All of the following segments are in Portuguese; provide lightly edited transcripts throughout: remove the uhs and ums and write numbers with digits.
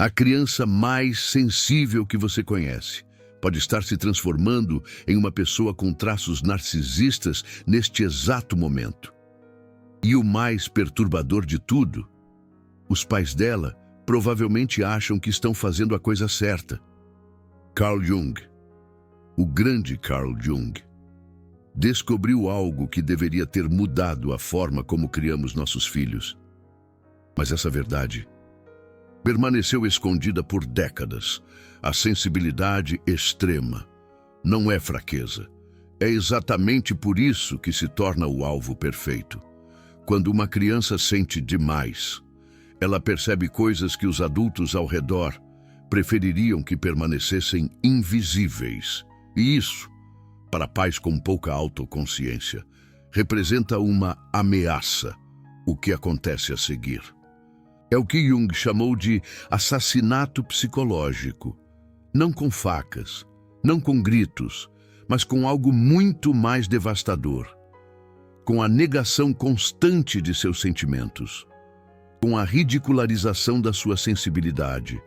A criança mais sensível que você conhece pode estar se transformando em uma pessoa com traços narcisistas neste exato momento. E o mais perturbador de tudo, os pais dela provavelmente acham que estão fazendo a coisa certa. Carl Jung, o grande Carl Jung, descobriu algo que deveria ter mudado a forma como criamos nossos filhos. Mas essa verdade permaneceu escondida por décadas. A sensibilidade extrema não é fraqueza. É exatamente por isso que se torna o alvo perfeito. Quando uma criança sente demais, ela percebe coisas que os adultos ao redor prefeririam que permanecessem invisíveis. E isso, para pais com pouca autoconsciência, representa uma ameaça. O que acontece a seguir é o que Jung chamou de assassinato psicológico. Não com facas, não com gritos, mas com algo muito mais devastador. Com a negação constante de seus sentimentos, com a ridicularização da sua sensibilidade,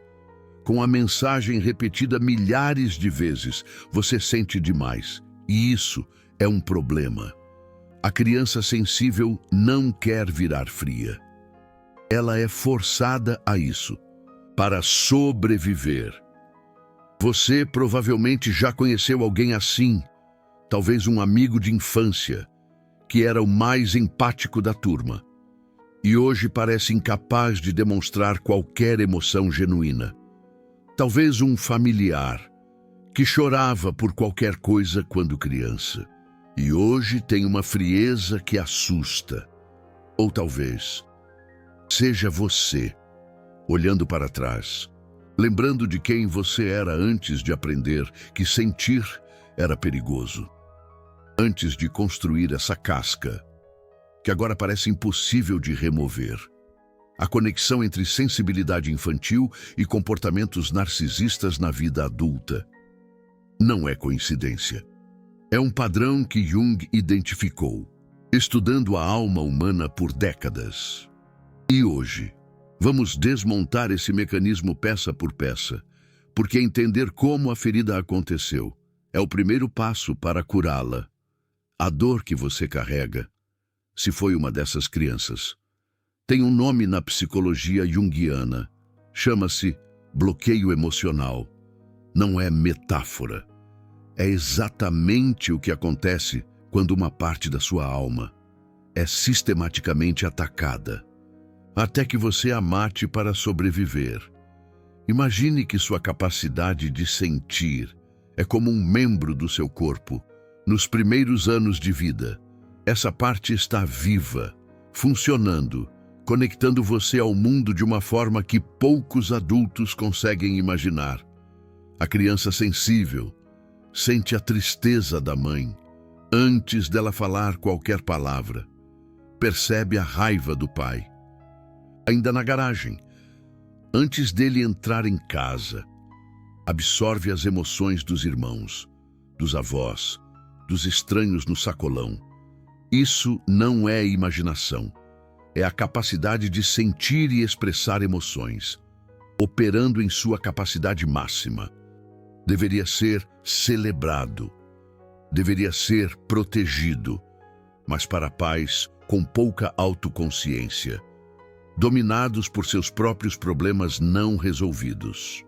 com a mensagem repetida milhares de vezes: você sente demais. E isso é um problema. A criança sensível não quer virar fria. Ela é forçada a isso, para sobreviver. Você provavelmente já conheceu alguém assim, talvez um amigo de infância, que era o mais empático da turma, e hoje parece incapaz de demonstrar qualquer emoção genuína. Talvez um familiar, que chorava por qualquer coisa quando criança, e hoje tem uma frieza que assusta. Ou talvez seja você, olhando para trás, lembrando de quem você era antes de aprender que sentir era perigoso. Antes de construir essa casca, que agora parece impossível de remover. A conexão entre sensibilidade infantil e comportamentos narcisistas na vida adulta não é coincidência. É um padrão que Jung identificou, estudando a alma humana por décadas. E hoje, vamos desmontar esse mecanismo peça por peça, porque entender como a ferida aconteceu é o primeiro passo para curá-la. A dor que você carrega, se foi uma dessas crianças, tem um nome na psicologia junguiana. Chama-se bloqueio emocional. Não é metáfora. É exatamente o que acontece quando uma parte da sua alma é sistematicamente atacada, até que você a mate para sobreviver. Imagine que sua capacidade de sentir é como um membro do seu corpo. Nos primeiros anos de vida, essa parte está viva, funcionando, conectando você ao mundo de uma forma que poucos adultos conseguem imaginar. A criança sensível sente a tristeza da mãe antes dela falar qualquer palavra. Percebe a raiva do pai. Ainda na garagem, antes dele entrar em casa, absorve as emoções dos irmãos, dos avós, dos estranhos no sacolão. Isso não é imaginação. É a capacidade de sentir e expressar emoções, operando em sua capacidade máxima. Deveria ser celebrado, deveria ser protegido, mas para pais com pouca autoconsciência, dominados por seus próprios problemas não resolvidos.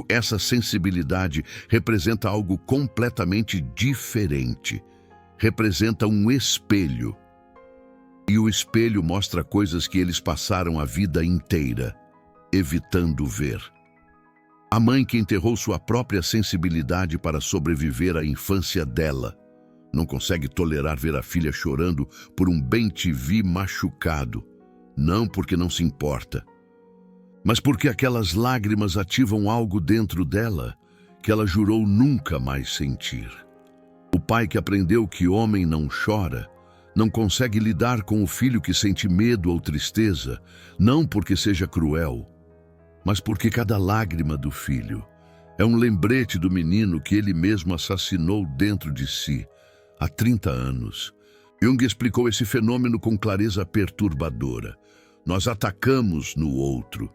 Essa sensibilidade representa algo completamente diferente. Representa um espelho. E o espelho mostra coisas que eles passaram a vida inteira evitando ver. A mãe que enterrou sua própria sensibilidade para sobreviver à infância dela não consegue tolerar ver a filha chorando por um bem-te-vi machucado, não porque não se importa, mas porque aquelas lágrimas ativam algo dentro dela que ela jurou nunca mais sentir. O pai que aprendeu que homem não chora não consegue lidar com o filho que sente medo ou tristeza, não porque seja cruel, mas porque cada lágrima do filho é um lembrete do menino que ele mesmo assassinou dentro de si há 30 anos. Jung explicou esse fenômeno com clareza perturbadora. Nós atacamos no outro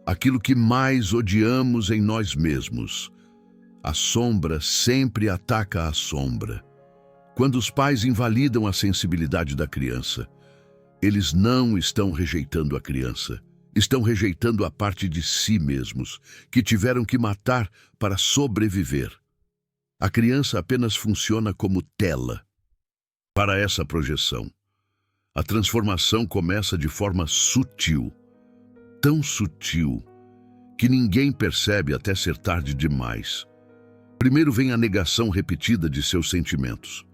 aquilo que mais odiamos em nós mesmos. A sombra sempre ataca a sombra. Quando os pais invalidam a sensibilidade da criança, eles não estão rejeitando a criança, estão rejeitando a parte de si mesmos, que tiveram que matar para sobreviver. A criança apenas funciona como tela para essa projeção. A transformação começa de forma sutil, tão sutil, que ninguém percebe até ser tarde demais. Primeiro vem a negação repetida de seus sentimentos.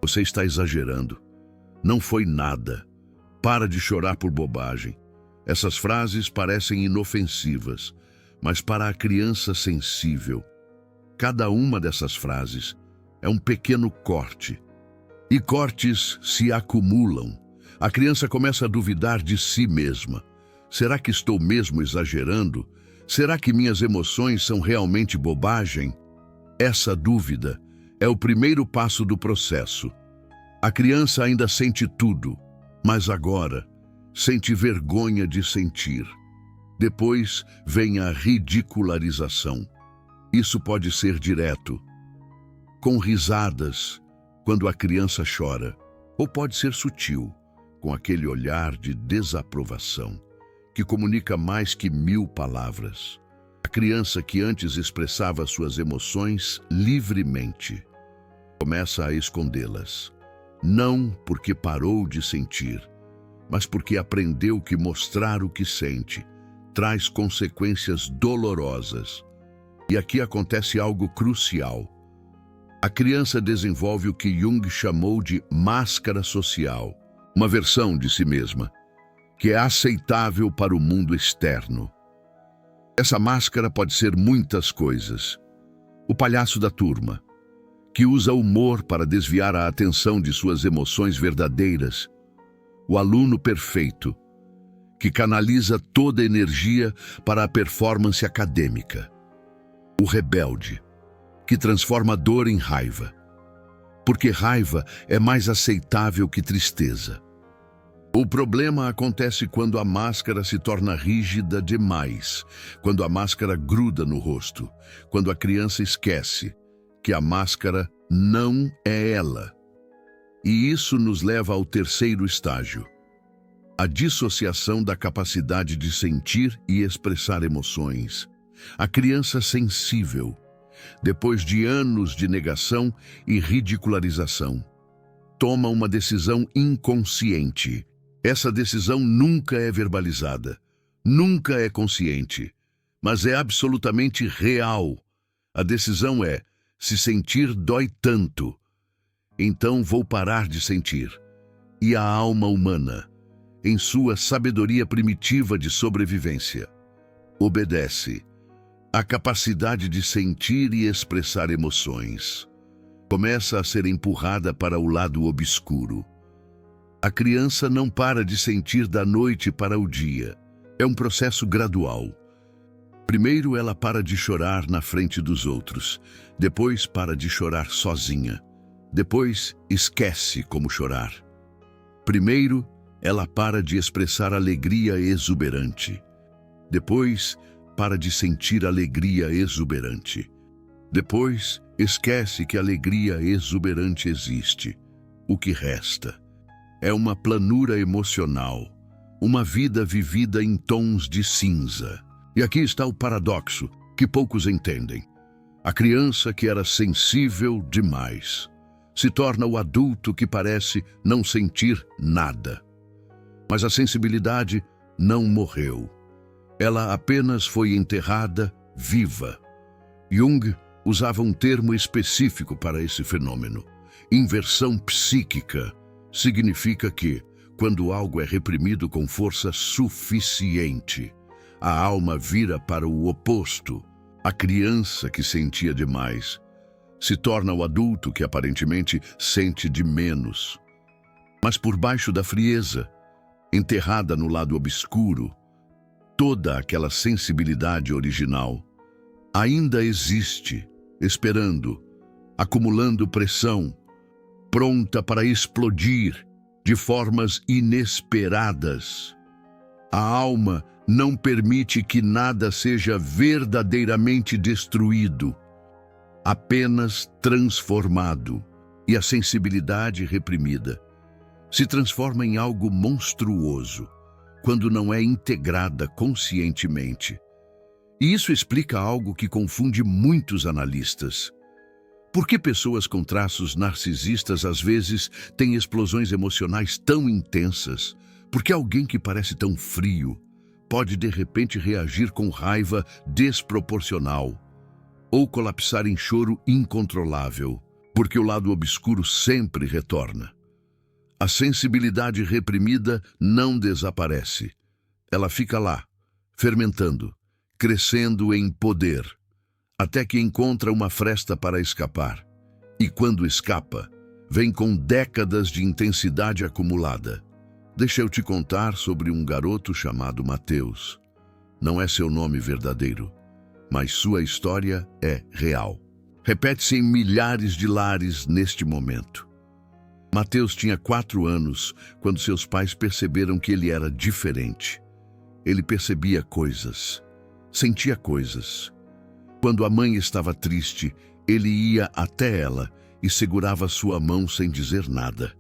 Você está exagerando. Não foi nada. Para de chorar por bobagem. Essas frases parecem inofensivas, mas para a criança sensível, cada uma dessas frases é um pequeno corte. E cortes se acumulam. A criança começa a duvidar de si mesma. Será que estou mesmo exagerando? Será que minhas emoções são realmente bobagem? Essa dúvida é o primeiro passo do processo. A criança ainda sente tudo, mas agora sente vergonha de sentir. Depois vem a ridicularização. Isso pode ser direto, com risadas, quando a criança chora, ou pode ser sutil, com aquele olhar de desaprovação, que comunica mais que 1000 palavras. A criança que antes expressava suas emoções livremente, começa a escondê-las. Não porque parou de sentir, mas porque aprendeu que mostrar o que sente traz consequências dolorosas. E aqui acontece algo crucial. A criança desenvolve o que Jung chamou de máscara social, uma versão de si mesma, que é aceitável para o mundo externo. Essa máscara pode ser muitas coisas. O palhaço da turma, que usa humor para desviar a atenção de suas emoções verdadeiras. O aluno perfeito, que canaliza toda a energia para a performance acadêmica. O rebelde, que transforma dor em raiva, porque raiva é mais aceitável que tristeza. O problema acontece quando a máscara se torna rígida demais, quando a máscara gruda no rosto, quando a criança esquece que a máscara não é ela. E isso nos leva ao terceiro estágio, a dissociação da capacidade de sentir e expressar emoções. A criança sensível, depois de anos de negação e ridicularização, toma uma decisão inconsciente. Essa decisão nunca é verbalizada, nunca é consciente, mas é absolutamente real. A decisão é: se sentir dói tanto, então vou parar de sentir. E a alma humana, em sua sabedoria primitiva de sobrevivência, obedece. A capacidade de sentir e expressar emoções começa a ser empurrada para o lado obscuro. A criança não para de sentir da noite para o dia. É um processo gradual. Primeiro ela para de chorar na frente dos outros, depois para de chorar sozinha, depois esquece como chorar. Primeiro ela para de expressar alegria exuberante, depois para de sentir alegria exuberante. Depois, esquece que alegria exuberante existe. O que resta é uma planura emocional, uma vida vivida em tons de cinza. E aqui está o paradoxo que poucos entendem. A criança que era sensível demais se torna o adulto que parece não sentir nada. Mas a sensibilidade não morreu. Ela apenas foi enterrada viva. Jung usava um termo específico para esse fenômeno. Inversão psíquica significa que, quando algo é reprimido com força suficiente, a alma vira para o oposto. A criança que sentia demais se torna o adulto que aparentemente sente de menos. Mas por baixo da frieza, enterrada no lado obscuro, toda aquela sensibilidade original ainda existe, esperando, acumulando pressão, pronta para explodir de formas inesperadas. A alma não permite que nada seja verdadeiramente destruído, apenas transformado, e a sensibilidade reprimida se transforma em algo monstruoso quando não é integrada conscientemente. E isso explica algo que confunde muitos analistas. Por que pessoas com traços narcisistas às vezes têm explosões emocionais tão intensas? Por que alguém que parece tão frio pode de repente reagir com raiva desproporcional ou colapsar em choro incontrolável? Porque o lado obscuro sempre retorna. A sensibilidade reprimida não desaparece. Ela fica lá, fermentando, crescendo em poder, até que encontra uma fresta para escapar. E quando escapa, vem com décadas de intensidade acumulada. Deixa eu te contar sobre um garoto chamado Mateus. Não é seu nome verdadeiro, mas sua história é real. Repete-se em milhares de lares neste momento. Mateus tinha 4 anos quando seus pais perceberam que ele era diferente. Ele percebia coisas, sentia coisas. Quando a mãe estava triste, ele ia até ela e segurava sua mão sem dizer nada.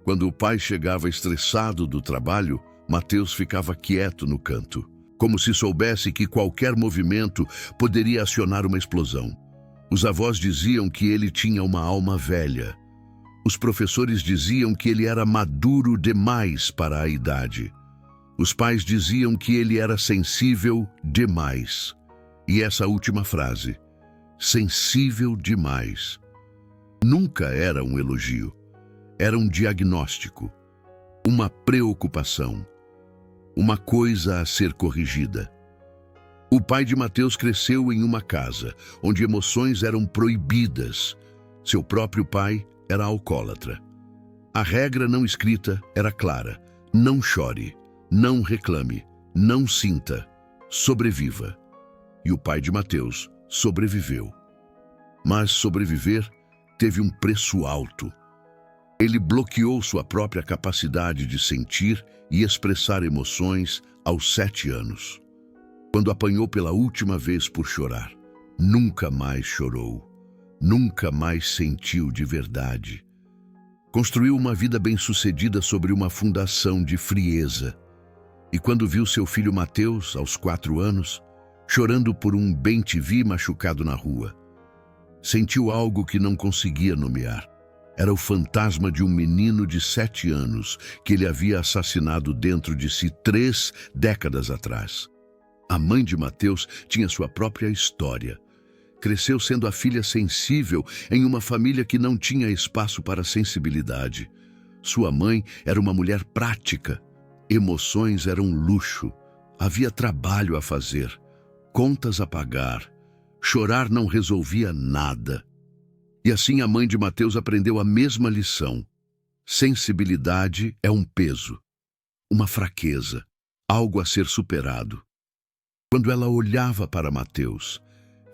Quando o pai chegava estressado do trabalho, Mateus ficava quieto no canto, como se soubesse que qualquer movimento poderia acionar uma explosão. Os avós diziam que ele tinha uma alma velha. Os professores diziam que ele era maduro demais para a idade. Os pais diziam que ele era sensível demais. E essa última frase, sensível demais, nunca era um elogio. Era um diagnóstico, uma preocupação, uma coisa a ser corrigida. O pai de Mateus cresceu em uma casa onde emoções eram proibidas. Seu próprio pai era alcoólatra. A regra não escrita era clara: não chore, não reclame, não sinta, sobreviva. E o pai de Mateus sobreviveu. Mas sobreviver teve um preço alto. Ele bloqueou sua própria capacidade de sentir e expressar emoções aos 7 anos. Quando apanhou pela última vez por chorar, nunca mais chorou, nunca mais sentiu de verdade. Construiu uma vida bem-sucedida sobre uma fundação de frieza. E quando viu seu filho Mateus, aos 4 anos, chorando por um bem-te-vi machucado na rua, sentiu algo que não conseguia nomear. Era o fantasma de um menino de 7 anos que ele havia assassinado dentro de si 3 décadas atrás. A mãe de Mateus tinha sua própria história. Cresceu sendo a filha sensível em uma família que não tinha espaço para sensibilidade. Sua mãe era uma mulher prática. Emoções eram luxo. Havia trabalho a fazer, contas a pagar. Chorar não resolvia nada. E assim a mãe de Mateus aprendeu a mesma lição. Sensibilidade é um peso, uma fraqueza, algo a ser superado. Quando ela olhava para Mateus,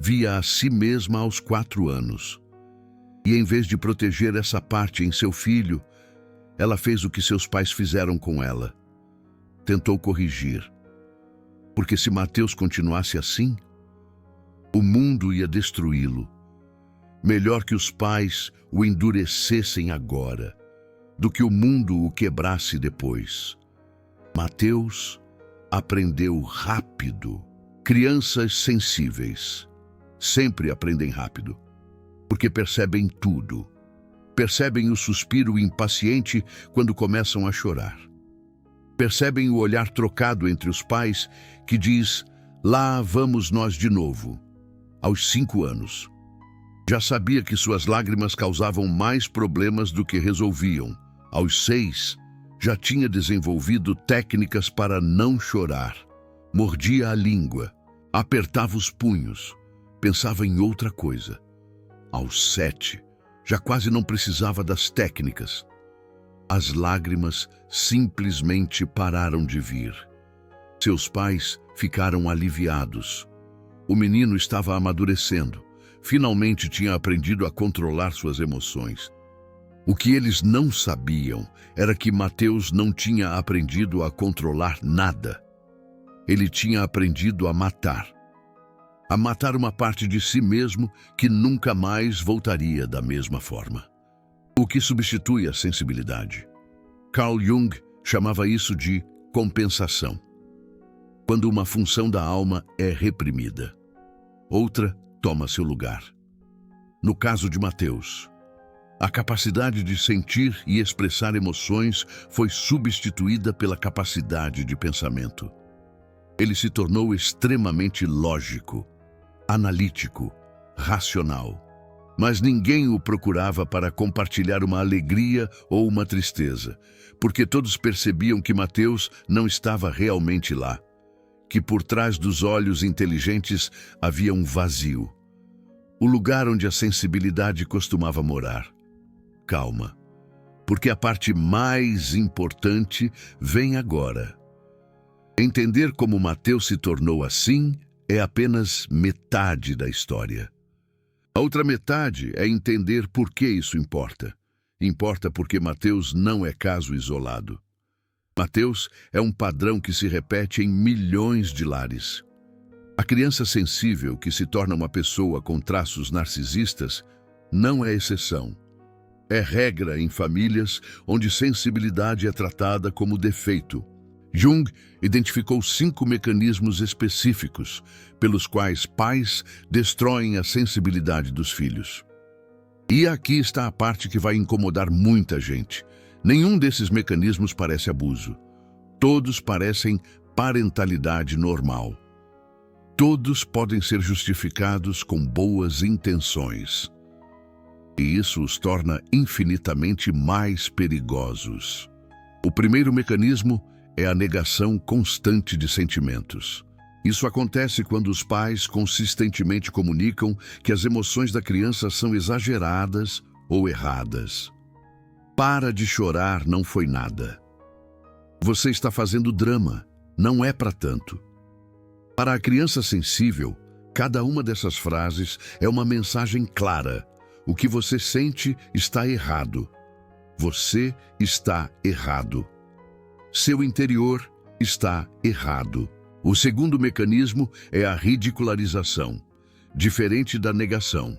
via a si mesma aos 4 anos. E em vez de proteger essa parte em seu filho, ela fez o que seus pais fizeram com ela. Tentou corrigir. Porque se Mateus continuasse assim, o mundo ia destruí-lo. Melhor que os pais o endurecessem agora, do que o mundo o quebrasse depois. Mateus aprendeu rápido. Crianças sensíveis sempre aprendem rápido, porque percebem tudo. Percebem o suspiro impaciente quando começam a chorar. Percebem o olhar trocado entre os pais que diz: "Lá vamos nós de novo", aos 5 anos. Já sabia que suas lágrimas causavam mais problemas do que resolviam. Aos 6, já tinha desenvolvido técnicas para não chorar. Mordia a língua, apertava os punhos, pensava em outra coisa. Aos 7, já quase não precisava das técnicas. As lágrimas simplesmente pararam de vir. Seus pais ficaram aliviados. O menino estava amadurecendo. Finalmente tinha aprendido a controlar suas emoções. O que eles não sabiam era que Mateus não tinha aprendido a controlar nada. Ele tinha aprendido a matar uma parte de si mesmo que nunca mais voltaria da mesma forma. O que substitui a sensibilidade? Carl Jung chamava isso de compensação. Quando uma função da alma é reprimida, outra toma seu lugar. No caso de Mateus, a capacidade de sentir e expressar emoções foi substituída pela capacidade de pensamento. Ele se tornou extremamente lógico, analítico, racional. Mas ninguém o procurava para compartilhar uma alegria ou uma tristeza, porque todos percebiam que Mateus não estava realmente lá, que por trás dos olhos inteligentes havia um vazio, o lugar onde a sensibilidade costumava morar. Calma, porque a parte mais importante vem agora. Entender como Mateus se tornou assim é apenas metade da história. A outra metade é entender por que isso importa. Importa porque Mateus não é caso isolado. Mateus é um padrão que se repete em milhões de lares. A criança sensível que se torna uma pessoa com traços narcisistas não é exceção. É regra em famílias onde sensibilidade é tratada como defeito. Jung identificou 5 mecanismos específicos pelos quais pais destroem a sensibilidade dos filhos. E aqui está a parte que vai incomodar muita gente. Nenhum desses mecanismos parece abuso. Todos parecem parentalidade normal. Todos podem ser justificados com boas intenções. E isso os torna infinitamente mais perigosos. O primeiro mecanismo é a negação constante de sentimentos. Isso acontece quando os pais consistentemente comunicam que as emoções da criança são exageradas ou erradas. Para de chorar, não foi nada. Você está fazendo drama, não é para tanto. Para a criança sensível, cada uma dessas frases é uma mensagem clara. O que você sente está errado. Você está errado. Seu interior está errado. O segundo mecanismo é a ridicularização, diferente da negação,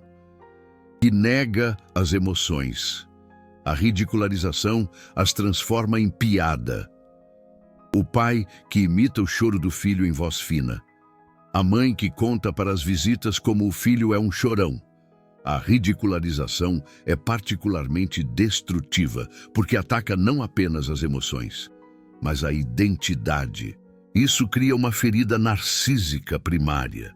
que nega as emoções. A ridicularização as transforma em piada. O pai que imita o choro do filho em voz fina. A mãe que conta para as visitas como o filho é um chorão. A ridicularização é particularmente destrutiva, porque ataca não apenas as emoções, mas a identidade. Isso cria uma ferida narcísica primária,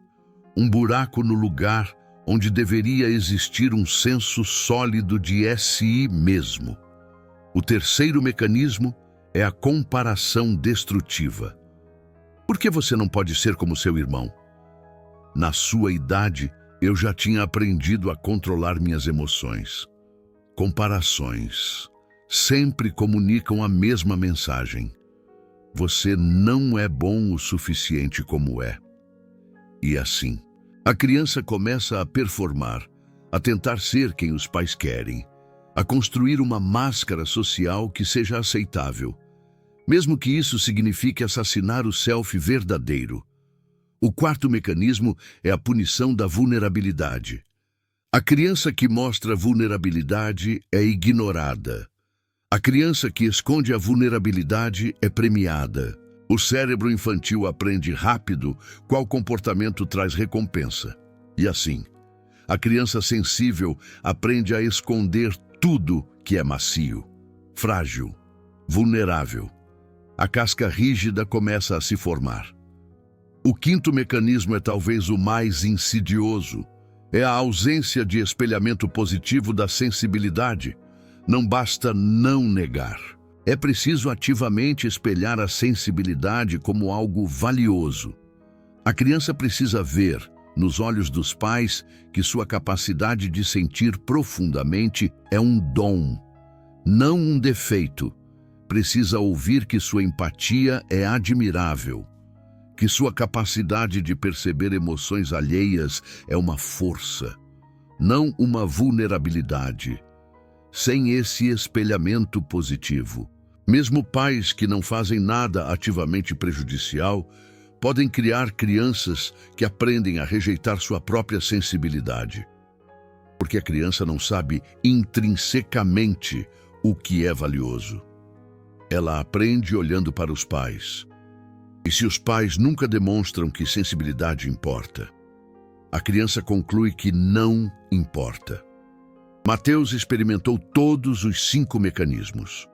um buraco no lugar onde deveria existir um senso sólido de si mesmo. O terceiro mecanismo é a comparação destrutiva. Por que você não pode ser como seu irmão? Na sua idade, eu já tinha aprendido a controlar minhas emoções. Comparações sempre comunicam a mesma mensagem. Você não é bom o suficiente como é. E assim, a criança começa a performar, a tentar ser quem os pais querem, a construir uma máscara social que seja aceitável, mesmo que isso signifique assassinar o self verdadeiro. O quarto mecanismo é a punição da vulnerabilidade. A criança que mostra vulnerabilidade é ignorada. A criança que esconde a vulnerabilidade é premiada. O cérebro infantil aprende rápido qual comportamento traz recompensa. E assim, a criança sensível aprende a esconder tudo que é macio, frágil, vulnerável. A casca rígida começa a se formar. O quinto mecanismo é talvez o mais insidioso. É a ausência de espelhamento positivo da sensibilidade. Não basta não negar. É preciso ativamente espelhar a sensibilidade como algo valioso. A criança precisa ver, nos olhos dos pais, que sua capacidade de sentir profundamente é um dom, não um defeito. Precisa ouvir que sua empatia é admirável, que sua capacidade de perceber emoções alheias é uma força, não uma vulnerabilidade. Sem esse espelhamento positivo, mesmo pais que não fazem nada ativamente prejudicial podem criar crianças que aprendem a rejeitar sua própria sensibilidade. Porque a criança não sabe intrinsecamente o que é valioso. Ela aprende olhando para os pais. E se os pais nunca demonstram que sensibilidade importa, a criança conclui que não importa. Mateus experimentou todos os 5 mecanismos.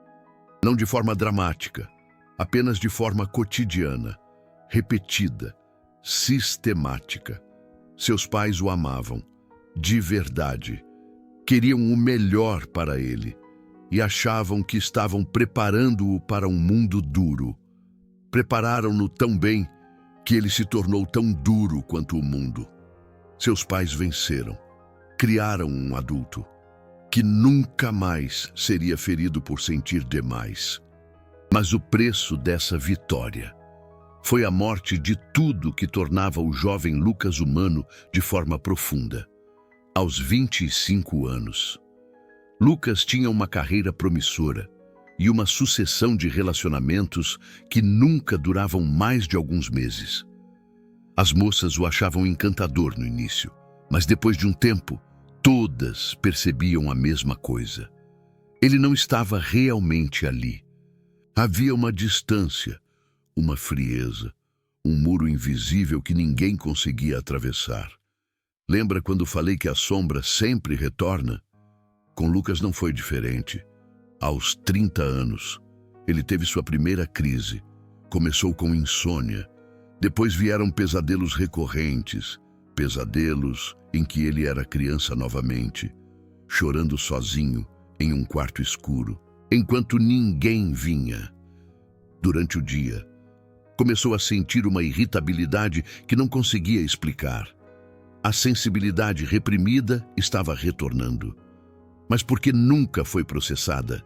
Não de forma dramática, apenas de forma cotidiana, repetida, sistemática. Seus pais o amavam, de verdade. Queriam o melhor para ele e achavam que estavam preparando-o para um mundo duro. Prepararam-no tão bem que ele se tornou tão duro quanto o mundo. Seus pais venceram. Criaram um adulto que nunca mais seria ferido por sentir demais. Mas o preço dessa vitória foi a morte de tudo que tornava o jovem Lucas humano de forma profunda. Aos 25 anos, Lucas tinha uma carreira promissora e uma sucessão de relacionamentos que nunca duravam mais de alguns meses. As moças o achavam encantador no início, mas depois de um tempo, todas percebiam a mesma coisa. Ele não estava realmente ali. Havia uma distância, uma frieza, um muro invisível que ninguém conseguia atravessar. Lembra quando falei que a sombra sempre retorna? Com Lucas não foi diferente. Aos 30 anos, ele teve sua primeira crise. Começou com insônia. Depois vieram pesadelos recorrentes, pesadelos em que ele era criança novamente, chorando sozinho em um quarto escuro, enquanto ninguém vinha. Durante o dia, começou a sentir uma irritabilidade que não conseguia explicar. A sensibilidade reprimida estava retornando, mas porque nunca foi processada,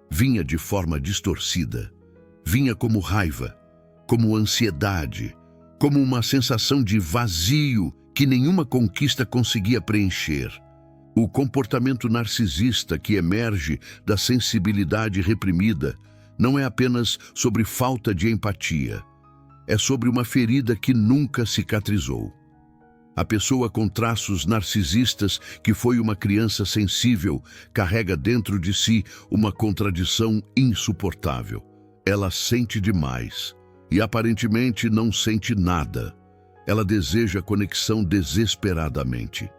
vinha de forma distorcida, vinha como raiva, como ansiedade, como uma sensação de vazio que nenhuma conquista conseguia preencher. O comportamento narcisista que emerge da sensibilidade reprimida não é apenas sobre falta de empatia, é sobre uma ferida que nunca cicatrizou. A pessoa com traços narcisistas que foi uma criança sensível carrega dentro de si uma contradição insuportável. Ela sente demais e aparentemente não sente nada. Ela deseja conexão desesperadamente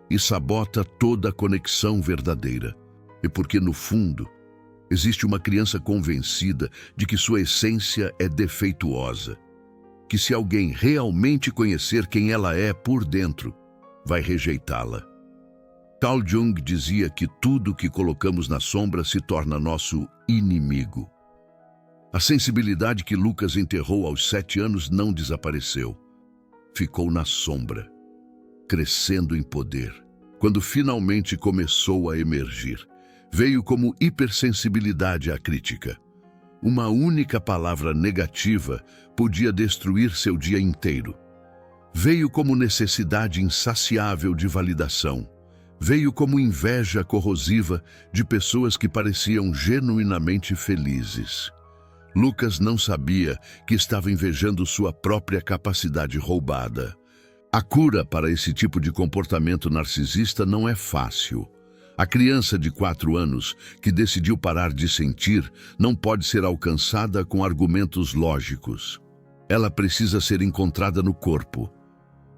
e sabota toda a conexão verdadeira. E porque, no fundo, existe uma criança convencida de que sua essência é defeituosa, que se alguém realmente conhecer quem ela é por dentro, vai rejeitá-la. Carl Jung dizia que tudo que colocamos na sombra se torna nosso inimigo. A sensibilidade que Lucas enterrou aos 7 anos não desapareceu. Ficou na sombra, crescendo em poder. Quando finalmente começou a emergir, veio como hipersensibilidade à crítica. Uma única palavra negativa podia destruir seu dia inteiro. Veio como necessidade insaciável de validação. Veio como inveja corrosiva de pessoas que pareciam genuinamente felizes. Lucas não sabia que estava invejando sua própria capacidade roubada. A cura para esse tipo de comportamento narcisista não é fácil. A criança de 4 anos que decidiu parar de sentir não pode ser alcançada com argumentos lógicos. Ela precisa ser encontrada no corpo,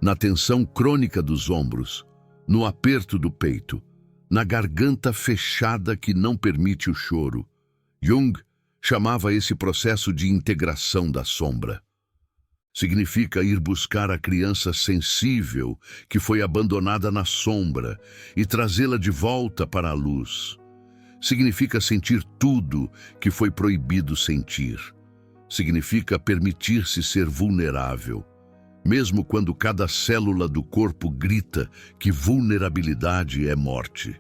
na tensão crônica dos ombros, no aperto do peito, na garganta fechada que não permite o choro. Jung chamava esse processo de integração da sombra. Significa ir buscar a criança sensível que foi abandonada na sombra e trazê-la de volta para a luz. Significa sentir tudo que foi proibido sentir. Significa permitir-se ser vulnerável, mesmo quando cada célula do corpo grita que vulnerabilidade é morte.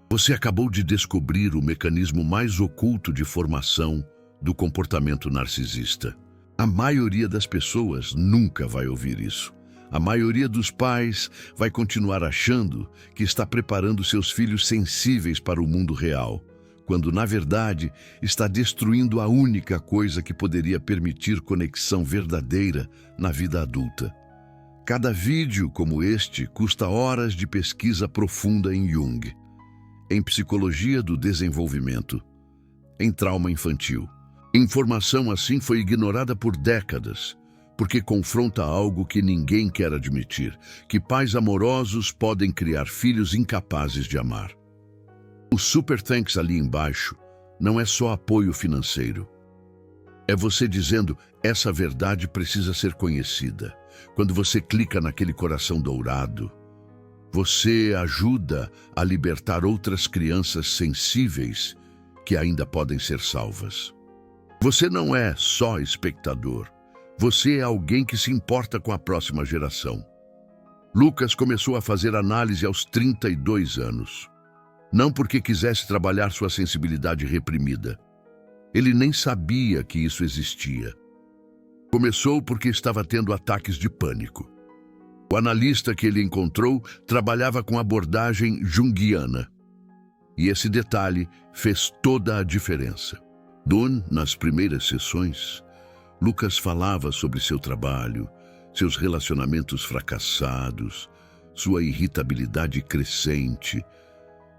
Você acabou de descobrir o mecanismo mais oculto de formação do comportamento narcisista. A maioria das pessoas nunca vai ouvir isso. A maioria dos pais vai continuar achando que está preparando seus filhos sensíveis para o mundo real, quando na verdade está destruindo a única coisa que poderia permitir conexão verdadeira na vida adulta. Cada vídeo como este custa horas de pesquisa profunda em Jung, em psicologia do desenvolvimento, em trauma infantil. Informação assim foi ignorada por décadas, porque confronta algo que ninguém quer admitir, que pais amorosos podem criar filhos incapazes de amar. O Super Thanks ali embaixo não é só apoio financeiro. É você dizendo, essa verdade precisa ser conhecida. Quando você clica naquele coração dourado, você ajuda a libertar outras crianças sensíveis que ainda podem ser salvas. Você não é só espectador. Você é alguém que se importa com a próxima geração. Lucas começou a fazer análise aos 32 anos. Não porque quisesse trabalhar sua sensibilidade reprimida. Ele nem sabia que isso existia. Começou porque estava tendo ataques de pânico. O analista que ele encontrou trabalhava com abordagem junguiana. E esse detalhe fez toda a diferença. Nas primeiras sessões, Lucas falava sobre seu trabalho, seus relacionamentos fracassados, sua irritabilidade crescente.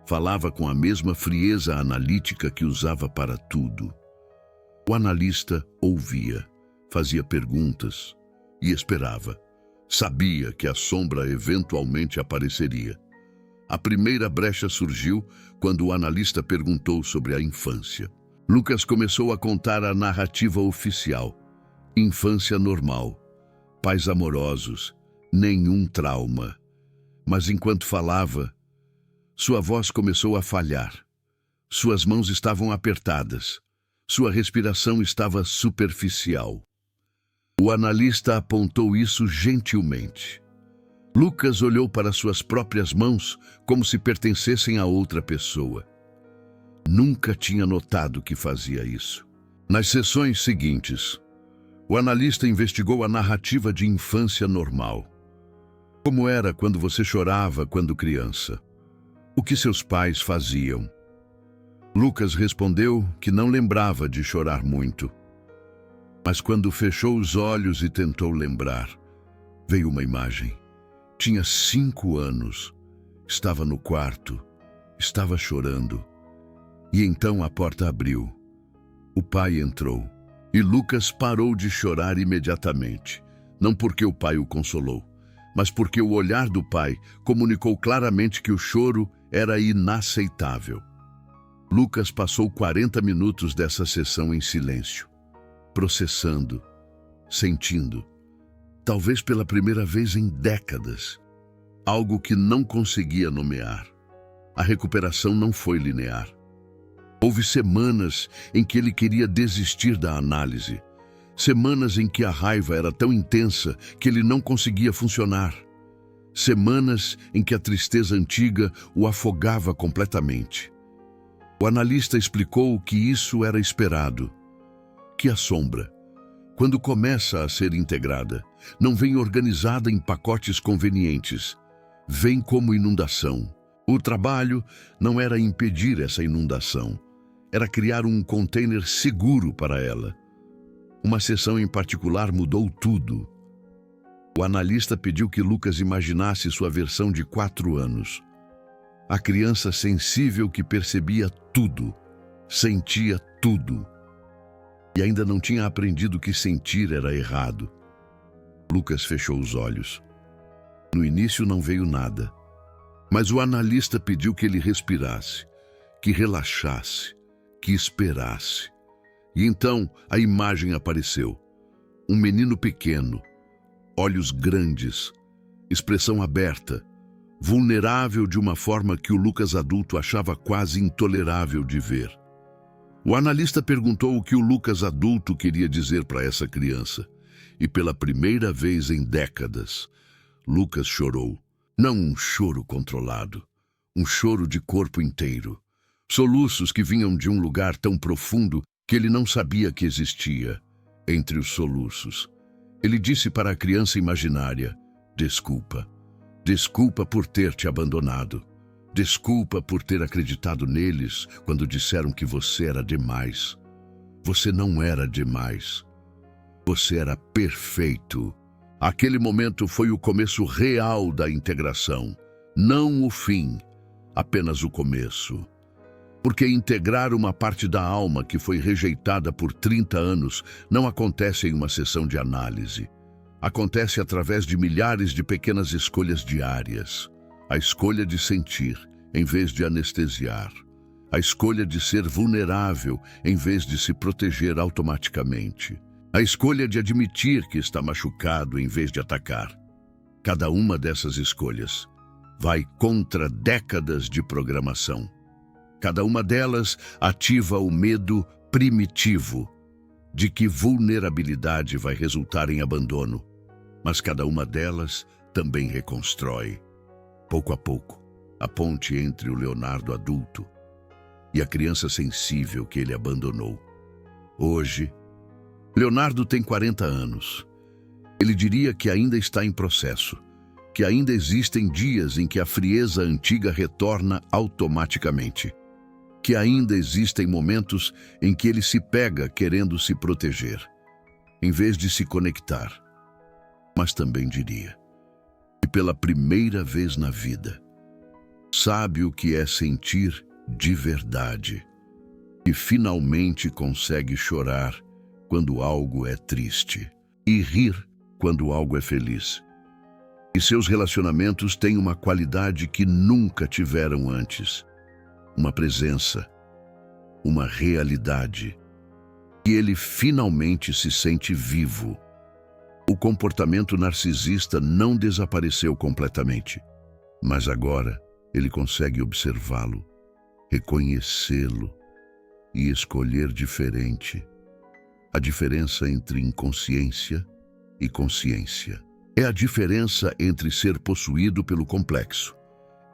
Falava com a mesma frieza analítica que usava para tudo. O analista ouvia, fazia perguntas e esperava. Sabia que a sombra eventualmente apareceria. A primeira brecha surgiu quando o analista perguntou sobre a infância. Lucas começou a contar a narrativa oficial. Infância normal, pais amorosos, nenhum trauma. Mas enquanto falava, sua voz começou a falhar. Suas mãos estavam apertadas. Sua respiração estava superficial. O analista apontou isso gentilmente. Lucas olhou para suas próprias mãos como se pertencessem a outra pessoa. Nunca tinha notado que fazia isso. Nas sessões seguintes, o analista investigou a narrativa de infância normal. Como era quando você chorava quando criança? O que seus pais faziam? Lucas respondeu que não lembrava de chorar muito. Mas quando fechou os olhos e tentou lembrar, veio uma imagem. Tinha 5 anos, estava no quarto, estava chorando. E então a porta abriu. O pai entrou e Lucas parou de chorar imediatamente. Não porque o pai o consolou, mas porque o olhar do pai comunicou claramente que o choro era inaceitável. Lucas passou 40 minutos dessa sessão em silêncio, processando, sentindo, talvez pela primeira vez em décadas, algo que não conseguia nomear. A recuperação não foi linear. Houve semanas em que ele queria desistir da análise, semanas em que a raiva era tão intensa que ele não conseguia funcionar, semanas em que a tristeza antiga o afogava completamente. O analista explicou que isso era esperado, que a sombra, quando começa a ser integrada, não vem organizada em pacotes convenientes, vem como inundação. O trabalho não era impedir essa inundação, era criar um container seguro para ela. Uma sessão em particular mudou tudo. O analista pediu que Lucas imaginasse sua versão de 4 anos. A criança sensível que percebia tudo, sentia tudo. E ainda não tinha aprendido que sentir era errado. Lucas fechou os olhos. No início não veio nada. Mas o analista pediu que ele respirasse, que relaxasse, que esperasse. E então a imagem apareceu. Um menino pequeno, olhos grandes, expressão aberta, vulnerável de uma forma que o Lucas adulto achava quase intolerável de ver. O analista perguntou o que o Lucas adulto queria dizer para essa criança. E pela primeira vez em décadas, Lucas chorou. Não um choro controlado, um choro de corpo inteiro. Soluços que vinham de um lugar tão profundo que ele não sabia que existia. Entre os soluços, ele disse para a criança imaginária: desculpa. Desculpa por ter te abandonado. Desculpa por ter acreditado neles quando disseram que você era demais. Você não era demais. Você era perfeito. Aquele momento foi o começo real da integração, não o fim, apenas o começo. Porque integrar uma parte da alma que foi rejeitada por 30 anos não acontece em uma sessão de análise. Acontece através de milhares de pequenas escolhas diárias. A escolha de sentir, em vez de anestesiar. A escolha de ser vulnerável, em vez de se proteger automaticamente. A escolha de admitir que está machucado, em vez de atacar. Cada uma dessas escolhas vai contra décadas de programação. Cada uma delas ativa o medo primitivo de que vulnerabilidade vai resultar em abandono. Mas cada uma delas também reconstrói, pouco a pouco, a ponte entre o Leonardo adulto e a criança sensível que ele abandonou. Hoje, Leonardo tem 40 anos. Ele diria que ainda está em processo, que ainda existem dias em que a frieza antiga retorna automaticamente, que ainda existem momentos em que ele se pega querendo se proteger, em vez de se conectar. Mas também diria que pela primeira vez na vida, sabe o que é sentir de verdade, e finalmente consegue chorar quando algo é triste e rir quando algo é feliz. E seus relacionamentos têm uma qualidade que nunca tiveram antes, uma presença, uma realidade, e ele finalmente se sente vivo. O comportamento narcisista não desapareceu completamente, mas agora ele consegue observá-lo, reconhecê-lo e escolher diferente. A diferença entre inconsciência e consciência é a diferença entre ser possuído pelo complexo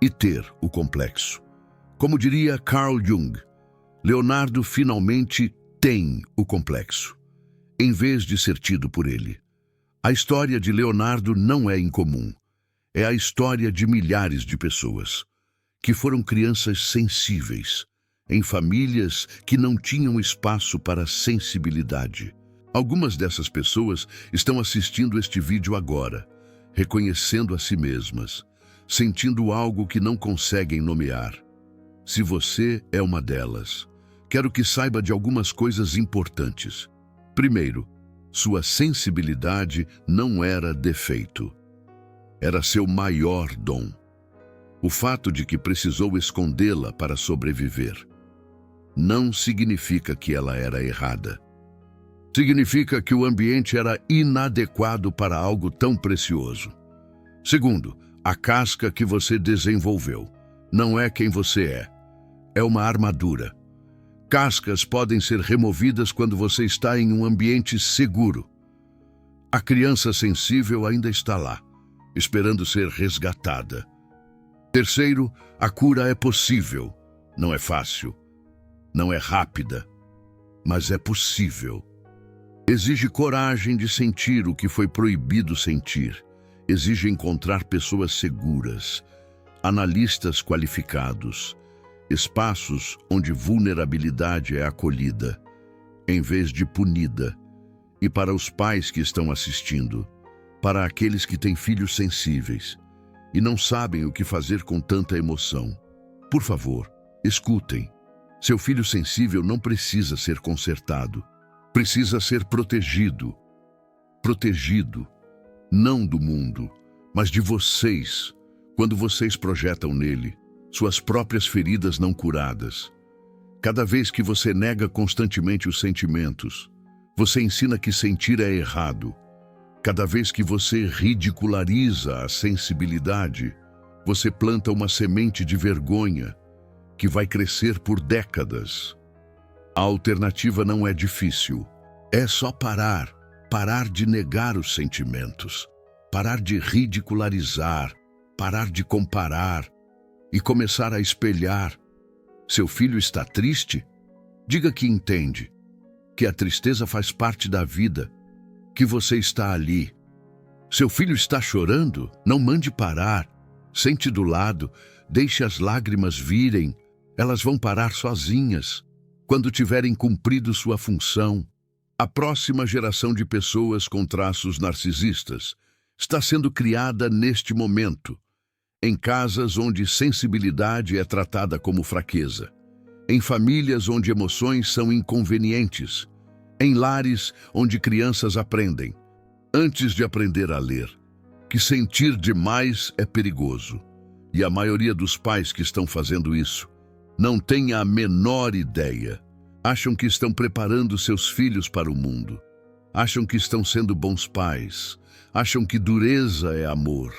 e ter o complexo. Como diria Carl Jung, Leonardo finalmente tem o complexo, em vez de ser tido por ele. A história de Leonardo não é incomum. É a história de milhares de pessoas que foram crianças sensíveis, em famílias que não tinham espaço para sensibilidade. Algumas dessas pessoas estão assistindo este vídeo agora, reconhecendo a si mesmas, sentindo algo que não conseguem nomear. Se você é uma delas, quero que saiba de algumas coisas importantes. Primeiro, sua sensibilidade não era defeito. Era seu maior dom. O fato de que precisou escondê-la para sobreviver não significa que ela era errada. Significa que o ambiente era inadequado para algo tão precioso. Segundo, a casca que você desenvolveu não é quem você é. É uma armadura. Cascas podem ser removidas quando você está em um ambiente seguro. A criança sensível ainda está lá, esperando ser resgatada. Terceiro, a cura é possível. Não é fácil, não é rápida, mas é possível. Exige coragem de sentir o que foi proibido sentir. Exige encontrar pessoas seguras, analistas qualificados, espaços onde vulnerabilidade é acolhida, em vez de punida. E para os pais que estão assistindo, para aqueles que têm filhos sensíveis e não sabem o que fazer com tanta emoção, por favor, escutem. Seu filho sensível não precisa ser consertado, precisa ser protegido. Protegido, não do mundo, mas de vocês, quando vocês projetam nele suas próprias feridas não curadas. Cada vez que você nega constantemente os sentimentos, você ensina que sentir é errado. Cada vez que você ridiculariza a sensibilidade, você planta uma semente de vergonha que vai crescer por décadas. A alternativa não é difícil. É só parar de negar os sentimentos, parar de ridicularizar, parar de comparar e começar a espelhar. Seu filho está triste? Diga que entende, que a tristeza faz parte da vida, que você está ali. Seu filho está chorando? Não mande parar. Sente do lado, deixe as lágrimas virem, elas vão parar sozinhas. Quando tiverem cumprido sua função, a próxima geração de pessoas com traços narcisistas está sendo criada neste momento, em casas onde sensibilidade é tratada como fraqueza, em famílias onde emoções são inconvenientes, em lares onde crianças aprendem, antes de aprender a ler, que sentir demais é perigoso. E a maioria dos pais que estão fazendo isso não tem a menor ideia. Acham que estão preparando seus filhos para o mundo. Acham que estão sendo bons pais. Acham que dureza é amor.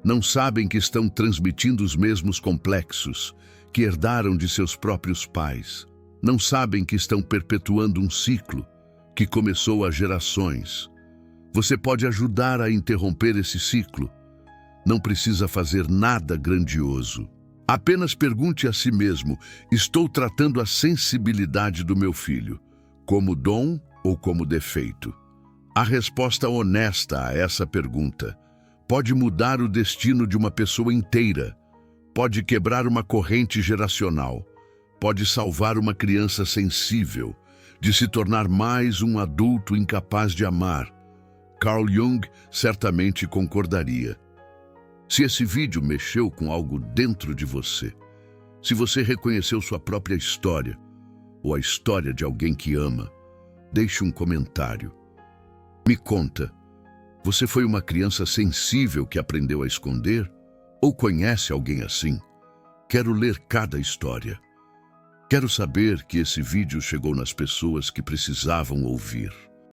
Não sabem que estão transmitindo os mesmos complexos que herdaram de seus próprios pais. Não sabem que estão perpetuando um ciclo que começou há gerações. Você pode ajudar a interromper esse ciclo. Não precisa fazer nada grandioso. Apenas pergunte a si mesmo: estou tratando a sensibilidade do meu filho como dom ou como defeito? A resposta honesta a essa pergunta pode mudar o destino de uma pessoa inteira, pode quebrar uma corrente geracional, pode salvar uma criança sensível de se tornar mais um adulto incapaz de amar. Carl Jung certamente concordaria. Se esse vídeo mexeu com algo dentro de você, se você reconheceu sua própria história ou a história de alguém que ama, deixe um comentário. Me conta, você foi uma criança sensível que aprendeu a esconder? Ou conhece alguém assim? Quero ler cada história. Quero saber que esse vídeo chegou nas pessoas que precisavam ouvir.